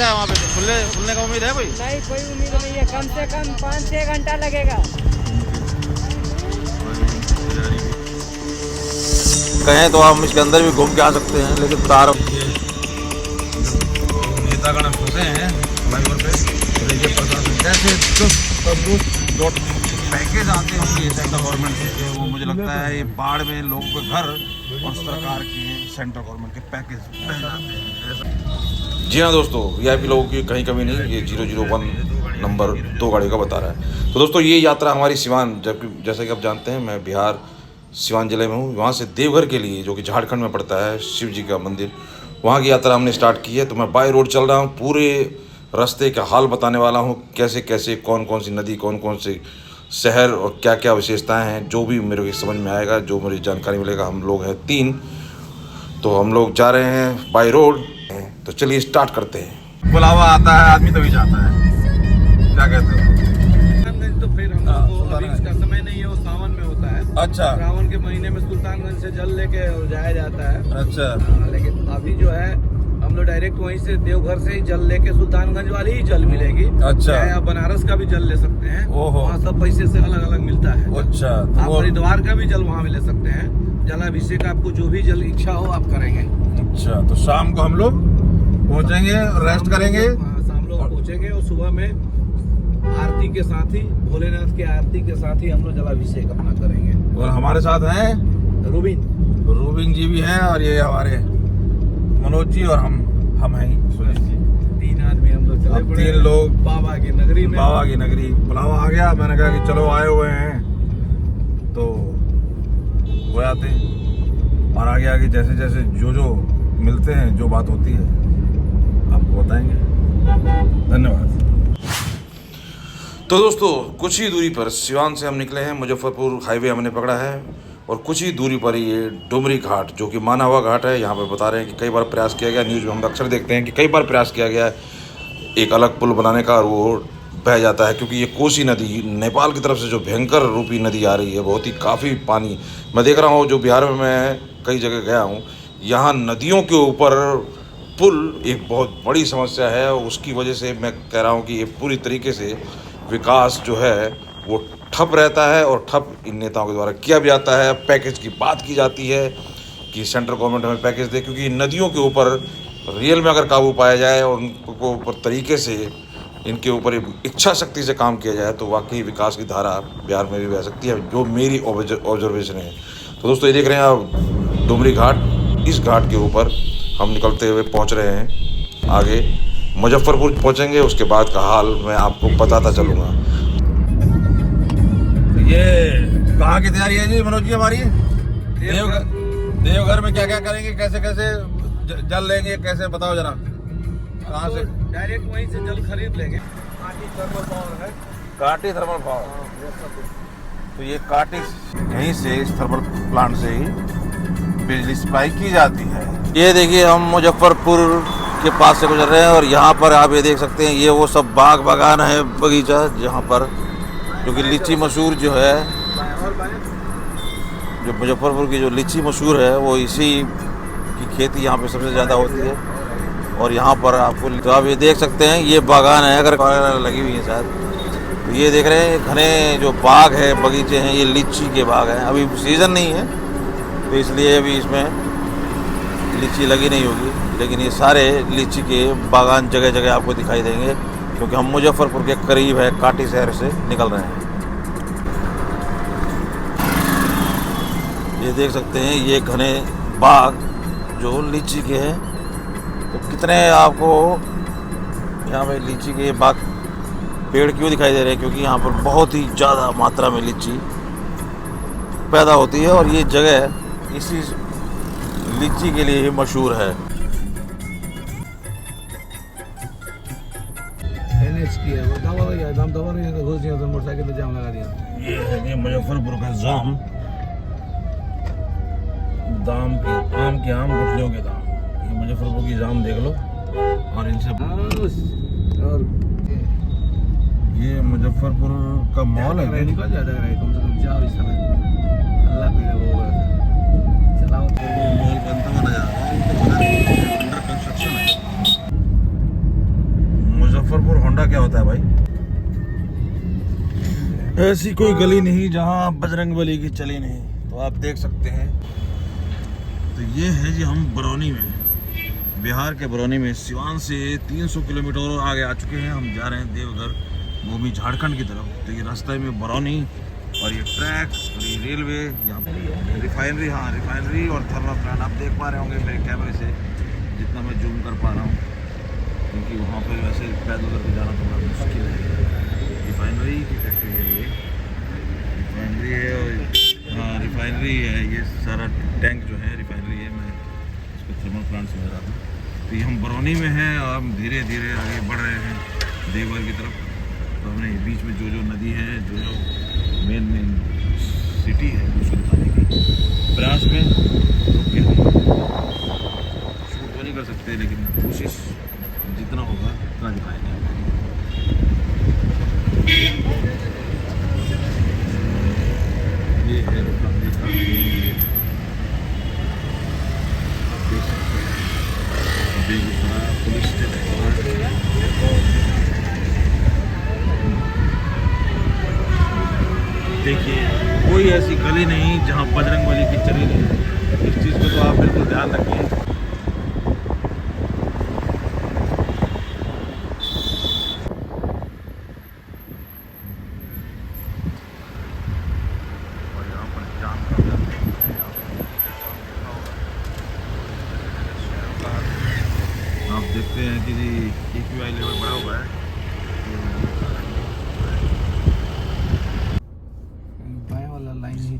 है वहाँ पे तो खुलने का उम्मीद है कोई? नहीं, कोई उम्मीद नहीं है। कम से कम 5-6 घंटा लगेगा। कहें तो हम इसके अंदर भी घूम के आ सकते हैं, लेकिन तार नेतागण फंसे हैं फ्लाईओवर पे। देखिए प्रशासन कैसे चुस्त पैकेज आते होंगे सेंट्रल गवर्नमेंट से, वो मुझे लगता है ये बाढ़ में लोगों के घर और सरकार के सेंट्रल गवर्नमेंट के पैकेज पहले आते हैं। जी हाँ दोस्तों, वीआईपी लोगों की कहीं कमी नहीं। ये 001 नंबर 2 गाड़ी का बता रहा है। तो दोस्तों ये यात्रा हमारी सिवान, जबकि जैसा कि आप जानते हैं मैं बिहार सिवान ज़िले में हूँ, वहाँ से देवघर के लिए, जो कि झारखंड में पड़ता है, शिव जी का मंदिर, वहाँ की यात्रा हमने स्टार्ट की है। तो मैं बाय रोड चल रहा हूँ, पूरे रास्ते का हाल बताने वाला हूँ, कैसे कैसे कौन कौन सी नदी, कौन कौन से शहर और क्या क्या विशेषताएं हैं, जो भी मेरे को समझ में आएगा, जो मुझे जानकारी मिलेगा। हम लोग हैं 3, तो हम लोग जा रहे हैं बाय रोड। तो चलिए स्टार्ट करते हैं। बुलावा आता है आदमी तभी जाता है, क्या कहते हो? तो फिर हम लोग को अभी इसका समय नहीं है, वो सावन में होता है। अच्छा, सावन के महीने में सुल्तानगंज से जल लेके जाया जाता है। अच्छा। लेकिन अभी जो है हम लोग डायरेक्ट वहीं से देवघर से ही जल लेके सुल्तानगंज वाली ही जल मिलेगी। अच्छा। आप बनारस का भी जल ले सकते हैं, ओहो। वहाँ सब पैसे से अलग अलग मिलता है। अच्छा, आप हरिद्वार का भी जल वहाँ में ले सकते हैं। जलाभिषेक आपको जो भी जल इच्छा हो आप करेंगे। अच्छा, तो शाम को हम लोग पहुंचेंगे, रेस्ट करेंगे। शाम लोग पहुंचेंगे और सुबह में आरती के साथ ही, भोलेनाथ की आरती के साथ ही हम लोग जलाभिषेक अपना करेंगे। और हमारे साथ हैं रूबिन जी भी हैं, और ये हमारे मनोज जी, और हम हैं 3 आदमी हम लोग चले पड़े। 3 लोग बाबा की नगरी में। बाबा की नगरी। बुलावा आ गया, मैंने कहा कि चलो आए हुए हैं तो वो आते हैं, और आगे आगे जैसे जैसे जो मिलते हैं, जो बात होती है आपको बताएंगे। धन्यवाद। तो दोस्तों कुछ ही दूरी पर सिवान से हम निकले हैं, मुजफ्फरपुर हाईवे हमने पकड़ा है, और कुछ ही दूरी पर ये डुमरी घाट, जो कि माना हुआ घाट है, यहाँ पर बता रहे हैं कि कई बार प्रयास किया गया। न्यूज़ में हम अक्सर देखते हैं कि कई बार प्रयास किया गया है एक अलग पुल बनाने का, और वो बह जाता है, क्योंकि ये कोसी नदी नेपाल की तरफ से जो भयंकर रूपी नदी आ रही है, बहुत ही काफ़ी पानी मैं देख रहा हूँ। जो बिहार में मैं कई जगह गया हूँ, यहाँ नदियों के ऊपर पुल एक बहुत बड़ी समस्या है। उसकी वजह से मैं कह रहा हूँ कि ये पूरी तरीके से विकास जो है वो ठप रहता है, और ठप इन नेताओं के द्वारा किया भी जाता है। पैकेज की बात की जाती है कि सेंट्रल गवर्नमेंट हमें पैकेज दे, क्योंकि नदियों के ऊपर रियल में अगर काबू पाया जाए और उनको ऊपर तरीके से इनके ऊपर इच्छा शक्ति से काम किया जाए, तो वाकई विकास की धारा बिहार में भी बह सकती है, जो मेरी ऑब्जर्वेशन है। तो दोस्तों ये देख रहे हैं आप डुमरी घाट। इस घाट के ऊपर हम निकलते हुए पहुंच रहे हैं। आगे मुजफ्फरपुर पहुंचेंगे, उसके बाद का हाल मैं आपको बताता चलूँगा। ये कहाँ की तैयारी है जी मनोज जी हमारी? देवघर में क्या क्या करेंगे, कैसे कैसे जल लेंगे, कैसे बताओ जरा। कहाँ से? डायरेक्ट वहीं से जल खरीद लेंगे। काटी थर्मल पावर है। काटी थर्मल पावर। तो ये काटी यहीं से, इस थर्मल प्लांट से ही बिजली सप्लाई की जाती है। ये देखिए हम मुजफ्फरपुर के पास से गुजर रहे हैं, और यहाँ पर आप ये देख सकते हैं, ये वो सब बाग बागान है, बगीचा, जहाँ पर जो कि लीची मशहूर जो है, जो मुजफ्फरपुर की जो लीची मशहूर है, वो इसी की खेती यहाँ पे सबसे ज़्यादा होती है। और यहाँ पर आपको, तो आप ये देख सकते हैं, ये बागान है, अगर लगी हुई है शायद, तो ये देख रहे हैं घने जो बाग है, बगीचे हैं, ये लीची के बाग हैं। अभी सीज़न नहीं है, तो इसलिए अभी इसमें लीची लगी नहीं होगी, लेकिन ये सारे लीची के बागान जगह जगह आपको दिखाई देंगे, क्योंकि हम मुजफ्फरपुर के करीब है, काटी शहर से निकल रहे हैं। ये देख सकते हैं, ये घने बाग जो लीची के हैं। तो कितने आपको यहाँ पे लीची के बाग, पेड़ क्यों दिखाई दे रहे हैं? क्योंकि यहाँ पर बहुत ही ज़्यादा मात्रा में लीची पैदा होती है, और ये जगह इसी लीची के लिए ही मशहूर है। NH की है, वो दबा दिया, दाम दबा नहीं है, घुस दिया तो मोटरसाइकिल पे जाम लगा दिया। ये है ये मुजफ्फरपुर का जाम, दाम के आम के आम, गुठलियों के दाम। ये मुजफ्फरपुर की जाम देख लो, और इनसे और ये मुजफ्फरपुर का मॉल है। निकल जाता है कम से कम। जाओ इस समय अल्लाह पे वो चलाओ, मॉल बनता हुआ नजर आ रहा है, अंडर कंस्ट्रक्शन है। क्या होता है भाई। ऐसी कोई गली नहीं जहाँ बजरंगबली की चली नहीं, तो आप देख सकते हैं। तो ये है जी, हम बरौनी में, बिहार के बरौनी में, सिवान से 300 किलोमीटर और आगे आ चुके हैं। हम जा रहे हैं देवघर, वो भी झारखंड की तरफ। तो ये रास्ते में बरौनी और ये ट्रैक और ये रेलवे, यहाँ पर रिफाइनरी, हाँ रिफाइनरी और थर्मल प्लांट आप देख पा रहे होंगे मेरे कैमरे से, जितना मैं जूम कर पा रहा हूँ, क्योंकि वहाँ पर वैसे पैदल करके जाना थोड़ा मुश्किल है। रिफाइनरी की फैक्ट्री है ये, रिफाइनरी है और हाँ रिफाइनरी है, ये सारा टैंक जो है रिफाइनरी है। मैं इसको थर्मल प्लांट समझ रहा था। तो ये हम बरौनी में हैं और हम धीरे धीरे आगे बढ़ रहे हैं देवघर की तरफ। तो हमने बीच में जो जो नदी है, जो जो मेन सिटी है, उसको दिखाने की प्रयास में रुक के हम शूट तो नहीं कर सकते, लेकिन कोशिश जितना होगा उतना दिखाएंगे। ये है रिफाइनरी का बेगूसराय पुलिस स्टेशन। देखिए कोई ऐसी गली नहीं जहाँ बजरंगबली की चली नहीं। इस चीज़ को तो आप बिल्कुल ध्यान रखिए। आप देखते हैं कि जी AQI लेवल बढ़ा हुआ है।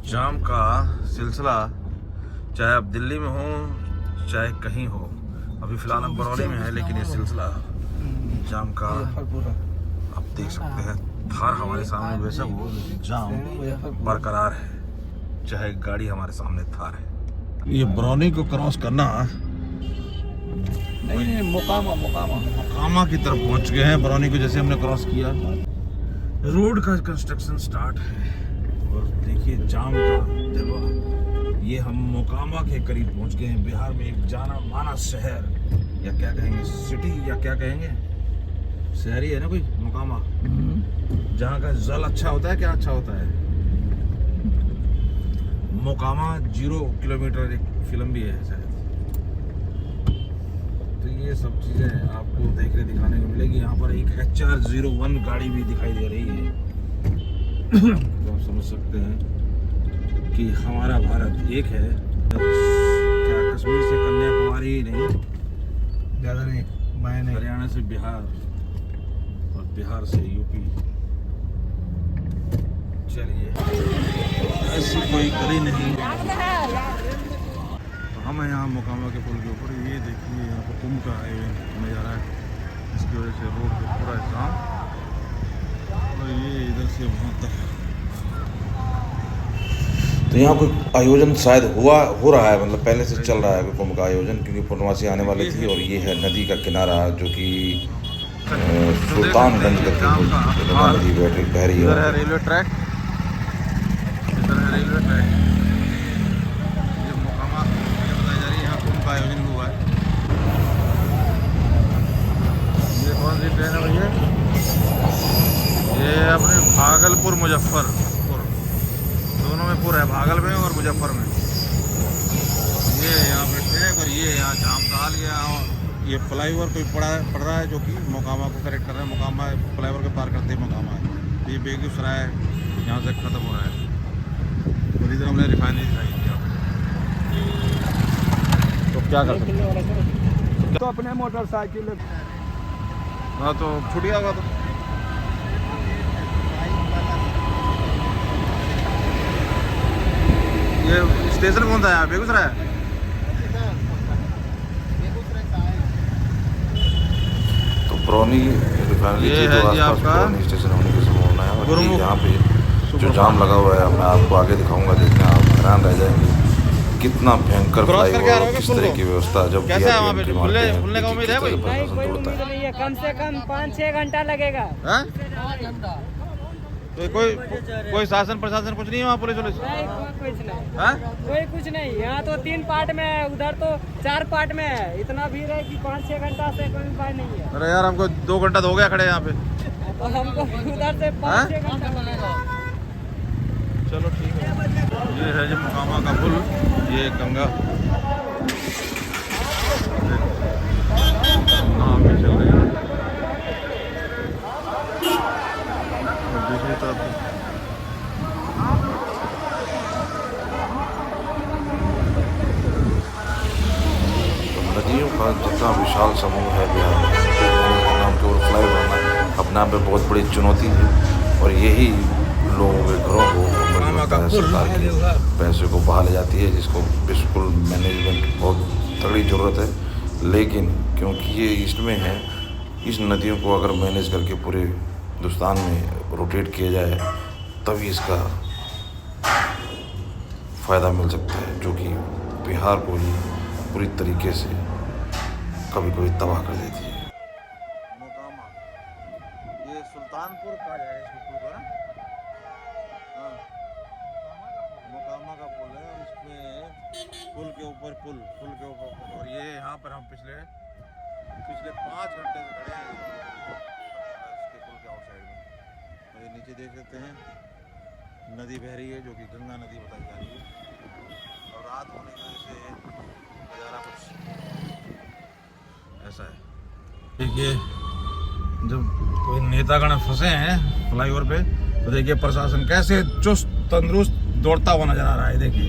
जाम का सिलसिला चाहे आप दिल्ली में हो चाहे कहीं हो, अभी फिलहाल हम बरौनी में हैं, लेकिन ये सिलसिला जाम का आप देख सकते हैं। थार हमारे सामने वैसा वो जाम बरकरार है, चाहे गाड़ी हमारे सामने थार है। ये बरौनी को क्रॉस करना नहीं, मोकामा की तरफ पहुंच गए हैं। बरौनी को जैसे हमने क्रॉस किया, रोड का कंस्ट्रक्शन स्टार्ट है और देखिए जाम का जलवा। ये हम मोकामा के करीब पहुंच गए हैं। बिहार में एक जाना माना शहर, या क्या कहेंगे सिटी, या क्या कहेंगे, शहरी है ना कोई मोकामा, जहाँ का जल अच्छा होता है। क्या अच्छा होता है? मोकामा 0 किलोमीटर, एक फिल्म भी है शायद। तो ये सब चीज़ें आपको देखने दिखाने को मिलेगी। यहाँ पर एक HR-01 गाड़ी भी दिखाई दे रही है। तो आप समझ सकते हैं कि हमारा भारत एक है। क्या कश्मीर से कन्याकुमारी ही नहीं, ज़्यादा नहीं, मैं नहीं, हरियाणा से बिहार और बिहार से UP। चलिए, ऐसी कोई गली नहीं। तो हम हैं यहाँ मोकामा के पुल के ऊपर। ये देखिए यहाँ पर कुंभ का नज़ारा है, इसकी वजह से रोड पे पूरा जाम, और ये इधर से वहाँ तक। तो यहाँ कोई आयोजन शायद हो रहा है, मतलब पहले से चल रहा है कुंभ का आयोजन, क्योंकि पूर्णवासी आने वाले थी। और ये है नदी का किनारा, जो कि सुल्तानगंज करके नदी बह रही है। रेलवे ट्रैक, इधर है रेलवे ट्रैक। ये मोकामा बताई जा रही है, यहाँ कुंभ का आयोजन हुआ है। ये कौन सी ट्रेन है भैया? ये अपने भागलपुर मुजफ्फरपुर, दोनों में पुर है, भागल में और मुजफ्फर में। ये यहाँ पे ट्रैक और ये यहाँ जाम का हाल। ये फ्लाईओवर कोई पड़ रहा है, जो कि मोकामा को कनेक्ट कर रहा है। मोकामा फ्लाईओवर के पार करते ही मोकामा है। तो ये बेगूसराय यहाँ से ख़त्म हो रहा है। और इधर हमने रिफाइनरी दिखाई दिया। तो क्या कर सकते हैं? तो अपने मोटरसाइकिल, हाँ तो छूट गया होगा। तो ये स्टेशन कौन सा है? बेगूसराय। तो बरौनी रिफाइनरी ये के है तो जी आसपास आपका बरौनी स्टेशन होने की संभावना है। और ये गुरुमुख यहाँ पे जो जाम लगा हुआ है, मैं आपको आगे दिखाऊंगा, देखना आप हैरान रह जाएंगे कितना भयंकर फ्लाईओवर, किस तरह की व्यवस्था। जब कैसा है वहाँ पे? खुलने खुलने का उम्मीद है कोई? नहीं, कोई उम्मीद नहीं है। कम से कम 5-6 घंटा लगेगा। हैं? तो कोई शासन प्रशासन कुछ नहीं है वहाँ? पुलिस नहीं, कोई कुछ नहीं, हैं? कोई कुछ नहीं। यहाँ तो 3 पार्ट में है, उधर तो 4 पार्ट में है। इतना भीड़ है कि 5-6 घंटा से कोई उपाय नहीं है। अरे यार, हमको 2 घंटा तो हो गया खड़े यहाँ पे। और हमको उधर से 5-6 घंटा लगेगा। चलो ठीक है। ये है जो मोकामा का पुल, ये गंगा नाव में चल रही है। दूसरी तरफ नदियों का जितना विशाल समूह है बिहार में, नाम केवल फ्लाई बनाना अपने आप में बहुत बड़ी चुनौती है। और यही लोगों के घरों को सरकार के पैसे को बहा जाती है, जिसको बिल्कुल मैनेजमेंट बहुत तगड़ी ज़रूरत है। लेकिन क्योंकि ये ईस्ट में है, इस नदियों को अगर मैनेज करके पूरे हिंदुस्तान में रोटेट किया जाए तभी इसका फ़ायदा मिल सकता है, जो कि बिहार को ही पूरी तरीके से कभी कभी तबाह कर देती है। मोकामा, ये सुल्तानपुर कहा जाएगा इसको पुल का, हाँ मोकामा का पुल है। इसमें पुल के ऊपर पुल और ये यहाँ पर हम पिछले 5 घंटे से खड़े हैं इसके पुल के आउटसाइड में। और ये नीचे देख सकते हैं नदी बह रही है, जो कि गंगा नदी बताई जा रही है। और रात होने की वजह से नज़ारा कुछ ऐसा है। देखिए जब कोई नेतागण फंसे हैं फ्लाईओवर पे, तो देखिए प्रशासन कैसे चुस्त तंदुरुस्त दौड़ता हुआ नजर आ रहा है। देखिए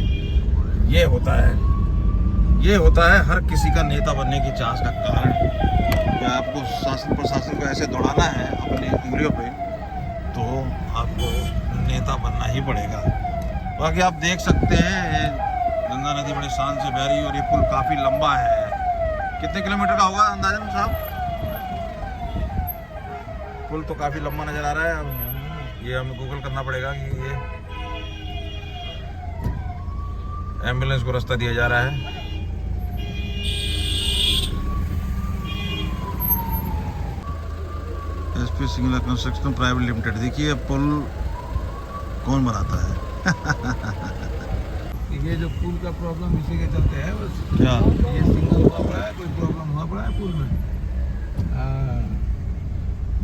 ये होता है हर किसी का नेता बनने की चाह का कारण। कि आपको शासन प्रशासन को ऐसे दौड़ाना है अपनी उंगलियों पे, तो आपको नेता बनना ही पड़ेगा। बाकी आप देख सकते हैं गंगा नदी बड़े शान से बह रही है और ये पुल काफ़ी लंबा है। कितने किलोमीटर का होगा अंदाजन साहब? पुल तो काफ़ी लंबा नज़र आ रहा है। अब ये हमें गूगल करना पड़ेगा कि ये एम्बुलेंस को रास्ता दिया जा रहा है। SP Singla construction private limited. देखिए पुल कौन बनाता है? ये जो पुल का प्रॉब्लम इसी के चलते है बस। क्या ये सिंगल हुआ पड़ा है, कोई प्रॉब्लम हुआ पड़ा है पुल में?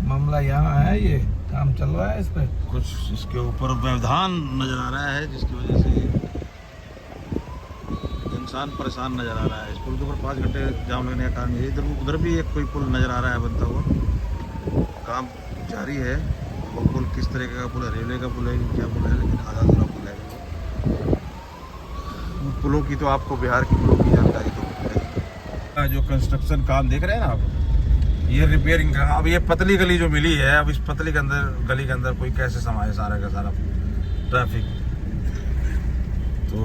मामला यहाँ है, ये काम चल रहा है इस पर। कुछ इसके ऊपर व्यवधान नजर आ रहा है, जिसकी वजह से इंसान परेशान नजर आ रहा है। इस पुल के ऊपर 5 घंटे जाम लगने का कारण ये। इधर उधर भी एक कोई पुल नजर आ रहा है बनता हुआ, काम जारी है। वो पुल किस तरीके का पुल है, रेलवे का पुल है कि क्या पुल है, लेकिन आधा अधूरा पुल है। पुलों की तो आपको बिहार की पुलों की जानकारी तो है। जो कंस्ट्रक्शन काम देख रहे हैं ना आप, ये रिपेयरिंग का। अब ये पतली गली जो मिली है, अब इस पतली के अंदर गली के अंदर कोई कैसे समाये सारा का सारा ट्रैफिक। तो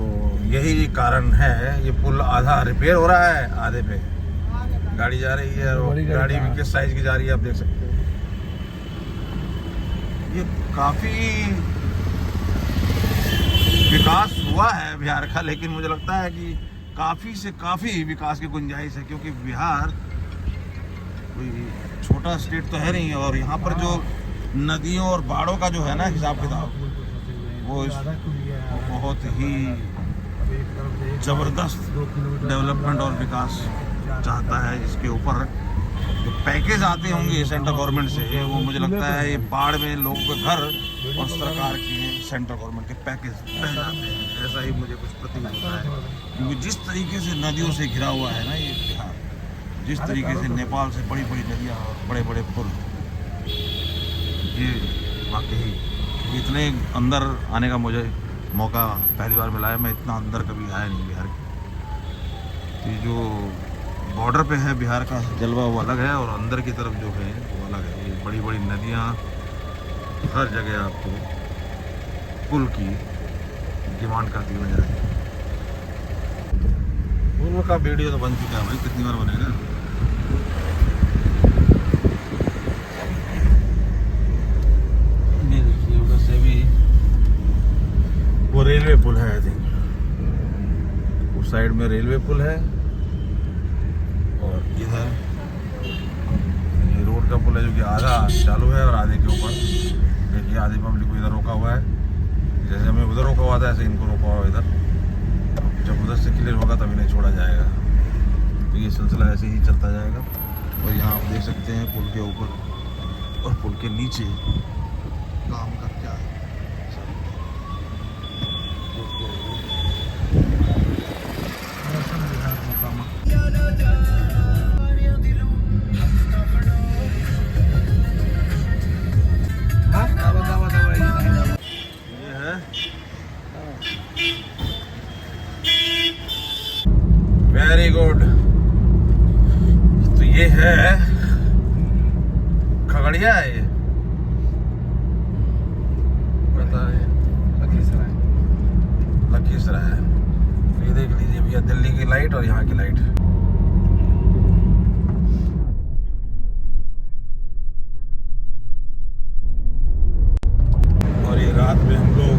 यही कारण है। ये पुल आधा रिपेयर हो रहा है, आधे पे गाड़ी जा रही है। और गाड़ी भी किस साइज की जा रही है आप देख सकते हो। ये काफ़ी विकास हुआ है बिहार का, लेकिन मुझे लगता है कि काफ़ी से काफ़ी विकास की गुंजाइश है, क्योंकि बिहार कोई छोटा स्टेट तो है नहीं। और यहाँ पर जो नदियों और बाढ़ों का जो है ना हिसाब किताब, वो बहुत ही ज़बरदस्त डेवलपमेंट और विकास चाहता है। जिसके ऊपर जो पैकेज आते होंगे सेंट्रल गवर्नमेंट से, वो मुझे लगता है ये बाढ़ में लोगों के घर और सरकार के सेंट्रल गवर्नमेंट के पैकेज बह जाते हैं। ऐसा ही मुझे कुछ प्रतीत होता है, क्योंकि जिस तरीके से नदियों से घिरा हुआ है ना ये बिहार, जिस तरीके से नेपाल से बड़ी बड़ी नदियाँ और बड़े बड़े पुल, ये वाकई इतने अंदर आने का मुझे मौका पहली बार मिला है। मैं इतना अंदर कभी आया नहीं बिहार के। तो जो बॉर्डर पे है बिहार का जलवा वो अलग है, और अंदर की तरफ जो है वो अलग है। ये बड़ी बड़ी नदियाँ, हर जगह आपको पुल की डिमांड करती हुई नजर आएगी। पुल का वीडियो तो बन चुका है भाई, कितनी बार बनेगा। उधर से भी वो रेलवे पुल है, आई थिंक उस साइड में रेलवे पुल है। और इधर ये रोड का पुल है, जो कि आधा चालू है और आधे के ऊपर। देखिए आधे पब्लिक को इधर रोका हुआ है, जैसे हमें उधर रोका हुआ था ऐसे इनको रोका हुआ इधर। जब उधर से क्लियर होगा तभी नहीं छोड़ा जाएगा। तो ये सिलसिला ऐसे ही चलता जाएगा। और यहाँ आप देख सकते हैं पुल के ऊपर और पुल के नीचे काम करके आए। ये है वेरी गुड। तो ये है खगड़िया है, ये पता है लखीसराय है। तो ये देख लीजिए भैया, दिल्ली की लाइट और यहाँ की लाइट। और ये रात में हम लोग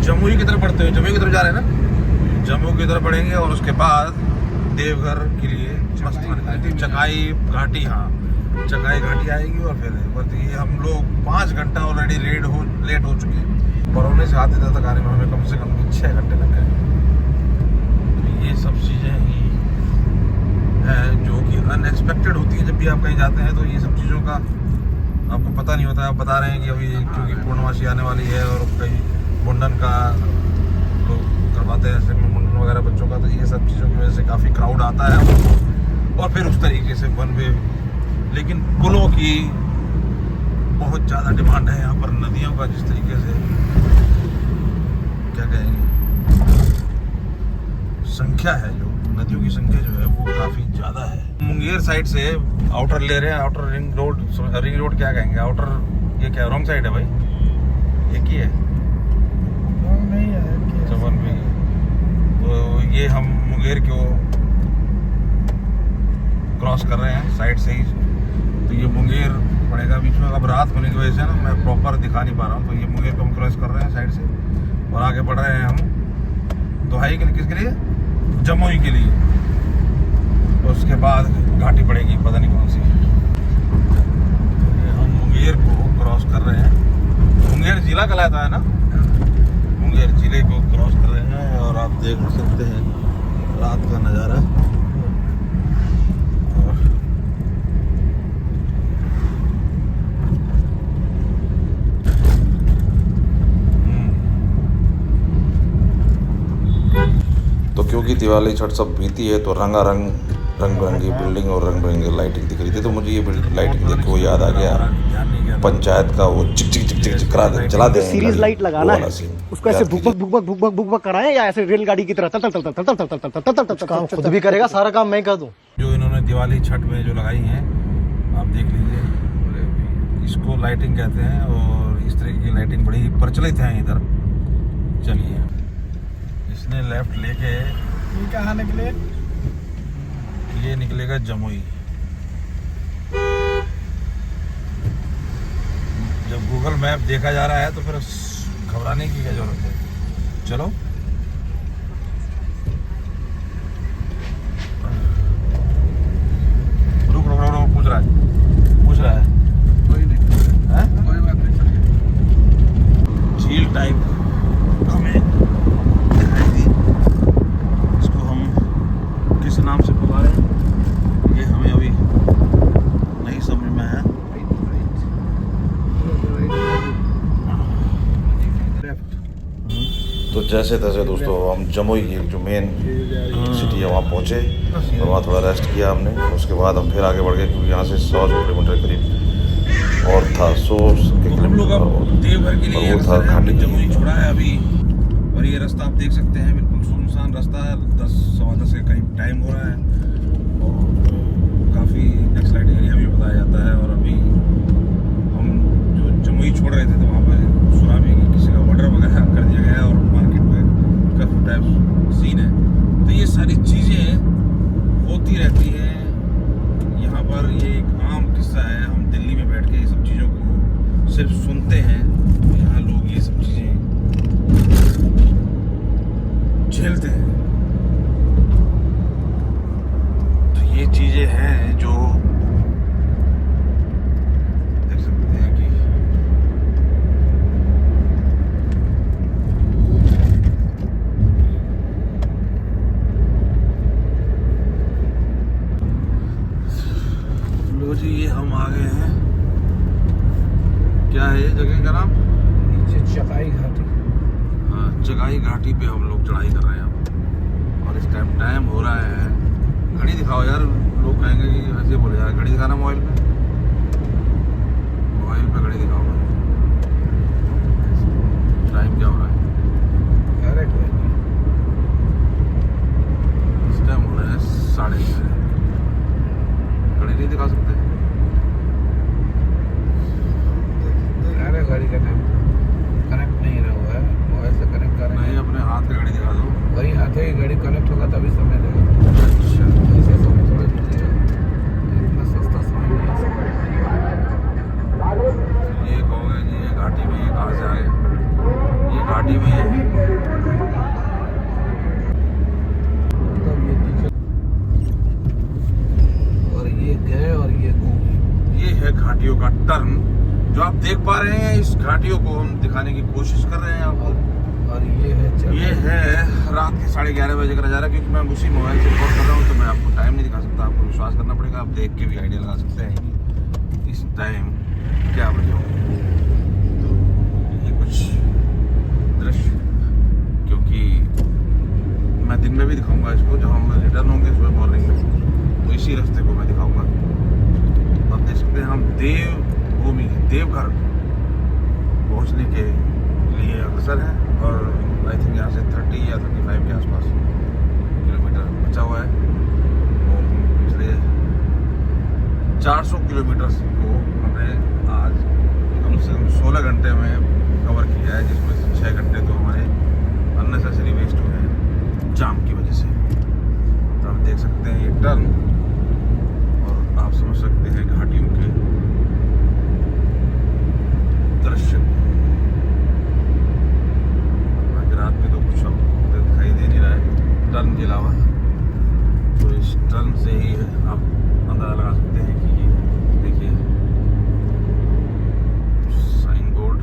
जमुई की तरफ बढ़ते हुए, जमुई की तरफ जा रहे हैं ना, जम्मू की तरफ बढ़ेंगे और उसके बाद देवघर के लिए चकाई घाटी, हाँ चकाई घाटी आएगी। और फिर ये हम लोग 5 घंटा ऑलरेडी लेट हो चुके हैं। बरौनी से आते तक आने में हमें कम से कम 6 घंटे लग गए। तो ये सब चीज़ें ही हैं जो कि अनएक्सपेक्टेड होती हैं। जब भी आप कहीं जाते हैं तो ये सब चीज़ों का आपको पता नहीं होता। आप बता रहे हैं कि अभी क्योंकि पूर्णमासी आने वाली है और कहीं मुंडन का लोग करवाते हैं, ऐसे में मुंडन वगैरह बच्चों का, तो ये सब चीज़ों की वजह से काफ़ी क्राउड आता है। और फिर उस तरीके से वन वे, लेकिन पुलों की बहुत ज़्यादा डिमांड है यहाँ पर। नदियों का जिस तरीके से क्या कहेंगे संख्या है, जो नदियों की संख्या जो है वो काफ़ी ज़्यादा है। मुंगेर साइड से आउटर ले रहे हैं, आउटर रिंग रोड क्या कहेंगे, आउटर, ये क्या रॉन्ग साइड है भाई, एक ही है नहीं है चवन भी। तो ये हम मुंगेर को क्रॉस कर रहे हैं साइड से ही। तो ये मुंगेर पड़ेगा बीच में। अब रात होने की वजह से ना मैं प्रॉपर दिखा नहीं पा रहा हूँ। तो ये मुंगेर को हम क्रॉस कर रहे हैं साइड से और आगे बढ़ रहे हैं हम दोहाई के लिए, किसके लिए, जमुई के लिए। तो उसके बाद घाटी पड़ेगी पता नहीं कौन सी। हम मुंगेर को क्रॉस कर रहे हैं। मुंगेर जिला कहलाता है ना, मुंगेर जिले को क्रॉस कर रहे हैं। और आप देख सकते हैं रात का नज़ारा। तो क्योंकि दिवाली छठ सब बीती है तो रंगारंग रंग बिरंगी बिल्डिंग और रंग बिरंगी लाइटिंग दिख रही थी। तो मुझे ये लाइटिंग देख के वो याद आ गया पंचायत का वो चिक चिक चिक चिक करा दे, जला दे सीरीज लाइट लगाना है, उसको ऐसे भुक भुक भुक भुक भुक कराएं या ऐसे रेलगाड़ी की तरह तल तल तल तल तल तल तल तल तल तल। काम खुद भी करेगा, सारा काम मैं कर दूं। जो इन्होंने दिवाली छठ में जो लगाई हैं आप देख लीजिए, इसको लाइटिंग कहते हैं। और इस तरह की लाइटिंग बड़ी प्रचलित है इधर। चलिए, इसने लेफ्ट लेके ये कहाँ निकले? ये निकलेगा जमुई। जब गूगल मैप देखा जा रहा है तो फिर घबराने की क्या जरूरत है। चलो रुक रुक रुक, पूछ रहा है कोई नहीं हैं? कोई बात नहीं, चलिए। झील टाइप हमें दिखाई दी। इसको हम किस नाम से पुकारें ये हमें अभी नहीं समझ में है। तो जैसे तैसे दोस्तों हम जमुई एक जो मेन सिटी है वहाँ पहुँचे और वहाँ थोड़ा रेस्ट किया हमने। उसके बाद हम फिर आगे बढ़ गए क्योंकि यहाँ से 100 किलोमीटर करीब और था, 100 हम लोग अब देवघर के लिए वो था घाटी। जमुई छोड़ा है अभी। और ये रास्ता आप देख सकते हैं, बिल्कुल सुनसान रास्ता है। 10 सवा 10 के करीब टाइम हो रहा है और काफ़ी नक्सलाइट एरिया भी बताया जाता है। और अभी हम जो जमुई छोड़ रहे थे तो वहाँ पर सुना भी कि किसी का ऑर्डर वगैरह कर दिया गया है और मार्केट में काफ़ी टाइप सीन है। तो ये सारी चीज़ें होती रहती हैं यहाँ पर। ये एक आम किस्सा है। हम दिल्ली में बैठ के ये सब चीज़ों को सिर्फ सुनते हैं, यहाँ लोग ये सब चीज़ें झेलते हैं। तो ये चीज़ें हैं जो है ये जगह का नाम? नीचे चकाई घाटी। हाँ, चकाई घाटी पे हम लोग चढ़ाई कर रहे हैं अब। और इस टाइम हो रहा है, घड़ी दिखाओ यार, लोग कहेंगे कि ऐसे बोले यार, घड़ी दिखाना मोबाइल पे घड़ी दिखाओ। टाइम क्या हो रहा है? इस टाइम हो रहा है 6:30। घड़ी नहीं दिखा सकते? अरे घड़ी का टाइम कनेक्ट नहीं रहा हुआ है, मोबाइल से कनेक्ट कर रहे नहीं, हैं। अपने हाथ का घड़ी दिखा दो। वही हाथ की घड़ी कनेक्ट होगा तभी समय देगा। अच्छा, ऐसे समय थोड़ा दीजिएगा, इतना सस्ता समय नहीं है। ये कहोगे जी ये घाटी में ये कहाँ से आ गए? ये घाटी में है। तब ये नीचे और ये गए और ये घूमे। ये है घाटियों का टर्न जो आप देख पा रहे हैं। इस घाटियों को हम दिखाने की कोशिश कर रहे हैं आपको। और ये है ये है रात के 11:30 बजे का नज़ारा। क्योंकि मैं उसी मोबाइल से रिकॉर्ड कर रहा हूँ तो मैं आपको टाइम नहीं दिखा सकता, आपको विश्वास करना पड़ेगा। आप देख के भी आइडिया लगा सकते हैं कि इस टाइम क्या बजे होंगे। तो ये कुछ दृश्य, क्योंकि मैं दिन में भी दिखाऊंगा इसको जब हम रिटर्न होंगे सुबह मॉर्निंग में, तो इसी रास्ते को मैं दिखाऊंगा। आप देख सकते हैं हम देवभूमि देवघर पहुंचने के लिए अग्रसर है। और आई थिंक यहाँ से 30 या 35 के आसपास किलोमीटर बचा हुआ है। वो पिछले 400 किलोमीटर को हमने आज कम से कम 16 घंटे में कवर किया है, जिसमें से 6 घंटे तो हमारे अननेसेसरी वेस्ट हुए हैं जाम की वजह से। तो आप देख सकते हैं ये टर्न और आप समझ सकते हैं घाटियों के दृश्य। रात में तो कुछ दिखाई दे नहीं रहा है टर्न के अलावा। तो इस टर्न से ही आप अंदाजा लगा सकते हैं कि ये देखिए साइन बोर्ड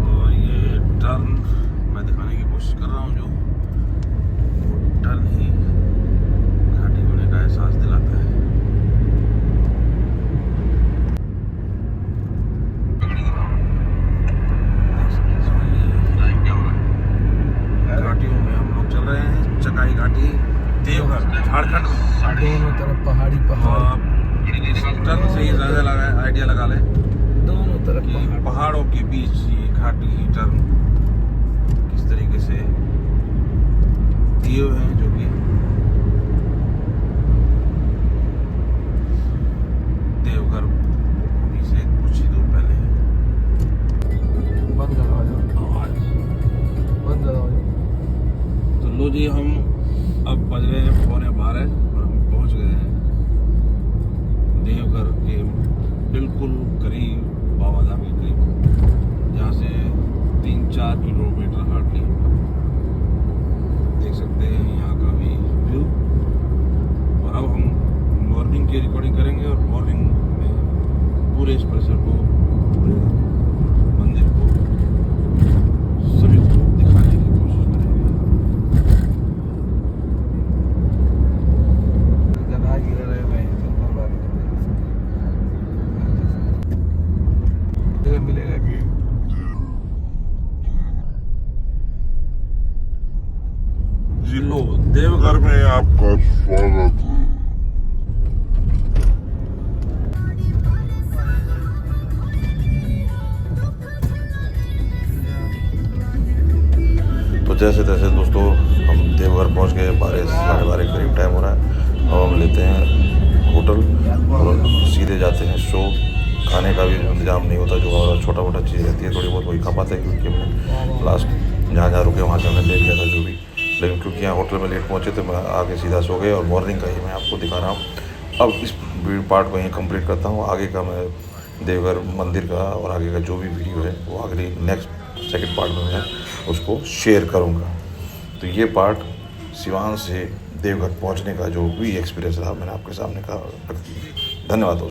और ये टर्न मैं दिखाने की कोशिश कर रहा हूँ। जो टर्न ही घाटी होने का एहसास दिलाता है। घाटियों में हम लोग चल रहे हैं, चकाई घाटी देवघर झारखंड में। दोनों तरफ पहाड़ी तो पहाड़, आप टर्न से ही आइडिया लगा लें दोनों तरफ कि पहाड़। पहाड़ों के बीच ये घाटी टर्न किस तरीके से दिए हुए हैं, जो कि देवघर भूमि से कुछ ही दूर पहले है। बंद दरवाजा, बंद दरवाजा। तो लो जी, हम अब बज रहे हैं 12:15 और हम पहुंच गए हैं देवघर के बिल्कुल करीब, बाबा धाम के करीब, जहाँ से 3-4 किलोमीटर हार्डली होगा। देख सकते हैं यहाँ का भी व्यू। और अब हम मॉर्निंग की रिकॉर्डिंग करेंगे और मॉर्निंग में पूरे इस परिसर को, पूरे मंदिर को, सभी को दिखाने की कोशिश करेंगे। गधा गिर रहे हैं, मिलेगा कि जी लो, देवघर में आपका स्वागत है। तो जैसे तैसे दोस्तों हम देवघर पहुंच गए। 12-12:30 करीब टाइम हो रहा है। अब हम लेते हैं होटल और सीधे जाते हैं शो। खाने का भी इंतजाम नहीं होता, जो हमारा छोटा मोटा चीज़ रहती है थोड़ी बहुत वही खा पाते हैं, क्योंकि हमने लास्ट जहाँ रुके वहाँ से हमने ले लिया था जो भी। लेकिन क्योंकि यहाँ होटल में लेट पहुँचे तो मैं आगे सीधा सो गए। और मॉर्निंग का ही मैं आपको दिखा रहा हूँ। अब इस पार्ट को यहीं कंप्लीट करता हूँ। आगे का मैं देवघर मंदिर का और आगे का जो भी वीडियो है वो अगली नेक्स्ट सेकंड पार्ट में मैं उसको शेयर करूँगा। तो ये पार्ट सिवान से देवघर पहुँचने का जो भी एक्सपीरियंस रहा मैंने आपके सामने कहा। धन्यवाद।